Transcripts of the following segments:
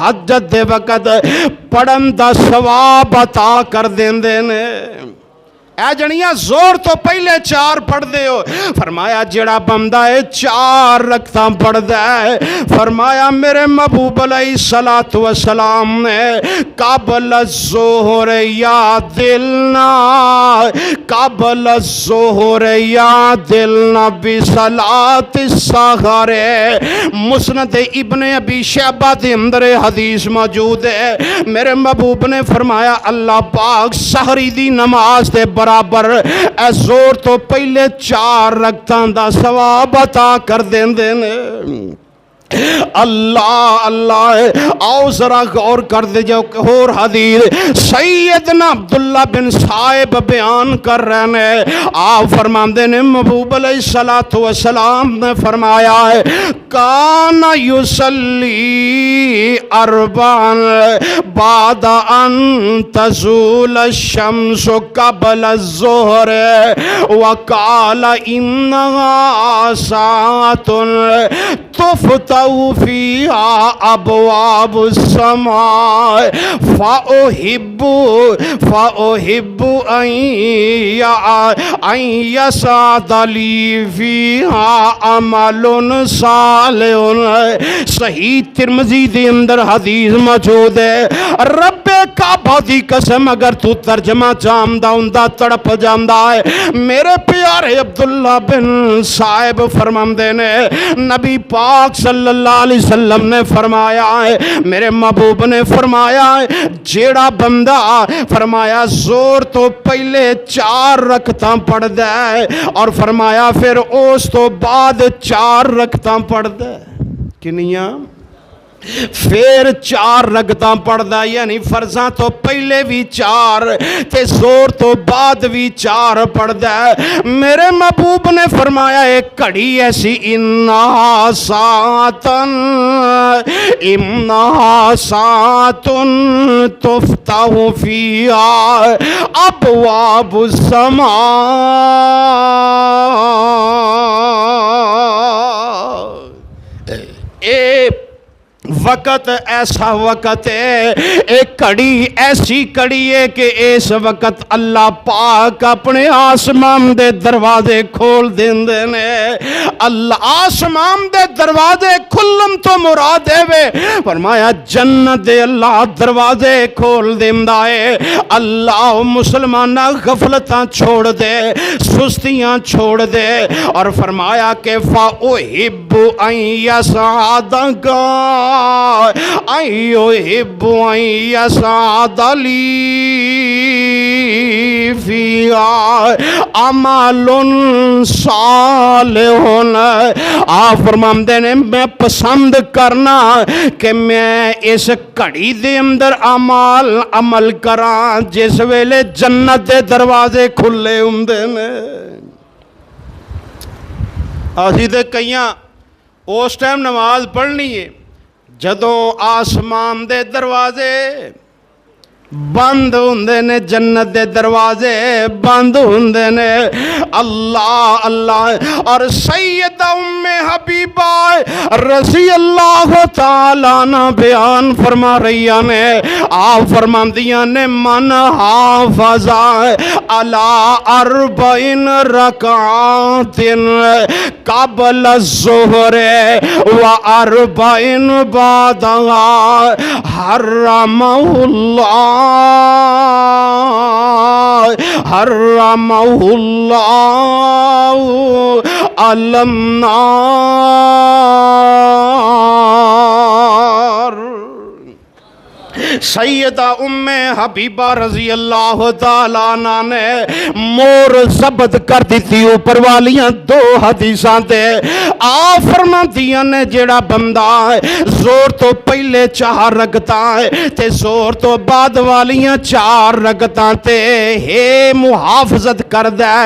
حجت دے وقت پڑھن دا ثواب عطا کر دیندے نے۔ اے جنیاں زور تو پہلے 4 پڑھ دے ہو، فرمایا جڑا بندہ ہے 4 رکعتاں پڑھ دے، فرمایا میرے محبوب علیہ الصلوۃ والسلام نے قبل الظہر یا دلنا قبل الظہر یا دلنا بصلاۃ السحر۔ مسند ابن ابی شیبہ دے اندر حدیث موجود ہے، میرے محبوب نے فرمایا اللہ پاک سحری دی نماز دے برابر اے زور تو پہلے 4 رکعتاں دا ثواب عطا کر دیندے نے۔ اللہ اللہ آؤ ذرا غور کر دے جو اور حدیث سیدنا عبداللہ بن صائب بیان کر رہے ہیں، آپ فرماندے نے محبوب علیہ الصلوۃ والسلام نے فرمایا ہے کان یصلی 4 بعد ان تزول الشمس قبل الظہر وقال انہا ساعة تفتح فيها أبواب السماء فأحب أن يسعد لي فيها عمل صالح۔ صحیح ترمذی دے اندر حدیث موجود ہے، رب کعبہ دی قسم اگر تو ترجمہ جاندا ہوندا تڑپ جاندا ہے۔ میرے پیارے عبداللہ بن صائب فرماندے نے نبی پاک صلی اللہ علیہ وسلم نے فرمایا ہے، میرے محبوب نے فرمایا ہے جیڑا بندہ فرمایا زور تو پہلے 4 رکعتاں پڑھ دے اور فرمایا پھر اس تو بعد 4 رکعتاں پڑھ دے، کنیاں پھر 4 رکعتاں پڑھدا یعنی فرضاں تو پہلے بھی 4 تے زور تو بعد بھی 4 پڑھدا ہے۔ میرے محبوب نے فرمایا ایک گھڑی ایسی انہا ساعتن تفتح فیہا ابواب السماء۔ وقت ایسا وقت ہے، ایک کڑی ایسی کڑی ہے کہ اس وقت اللہ پاک اپنے آسمان دے دروازے کھول دیندے نے۔ اللہ آسمان دے دروازے کھلن تو مراد ہے فرمایا جنت دے اللہ دروازے کھول دیندا ہے۔ اللہ مسلمانہ غفلتاں چھوڑ دے، سستیاں چھوڑ دے اور فرمایا کہ فَأُحِبُّ أَن يَسْعَدَكَ أَيُحِبُّ أَن يَسْعَدَ لِي فِيهَا عَمَلٌ صَالِحٌ۔ آپ فرماندے نے میں پسند کرنا کہ میں اس گھڑی دے اندر عمل کراں جس ویلے جنت دے دروازے کھلے ہوندے نے۔ اسی تے کئیاں اس ٹائم نماز پڑھنی ہے جدوں آسمان دے دروازے بند ہوندے نے، جنت دے دروازے بند ہوندے نے۔ اللہ اللہ اور سیدہ ام حبیبہ رضی اللہ تعالیٰ عنہ بیان فرما رہی ہیں، آپ فرماندیاں نے من حافظ علی 4 رکعات قبل الظہر و 4 بعدها حرمہ اللہ علی النار۔ سیدہ ام حبیبہ رضی اللہ تعالیٰ عنہ نے مور ضبط کر دی تھی اوپر والیاں 2 حدیثاں تے۔ آپ فرماندیاں نے جیڑا بندہ زور تو پہلے 4 رکعتاں تے زور تو بعد والیاں 4 رکعتاں تے ہے محافظت کر دے،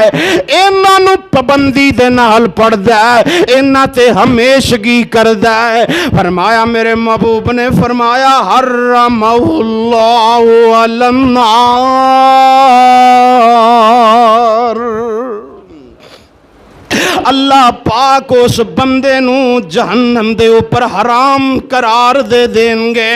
انہاں نو پابندی دے نال پڑھ دے، انہاں تے ہمیشگی کر دے، فرمایا میرے محبوب نے فرمایا حرمہ اللہ علی النار۔ اللہ پاک اس بندے نو جہنم دے اوپر حرام قرار دے دیں گے۔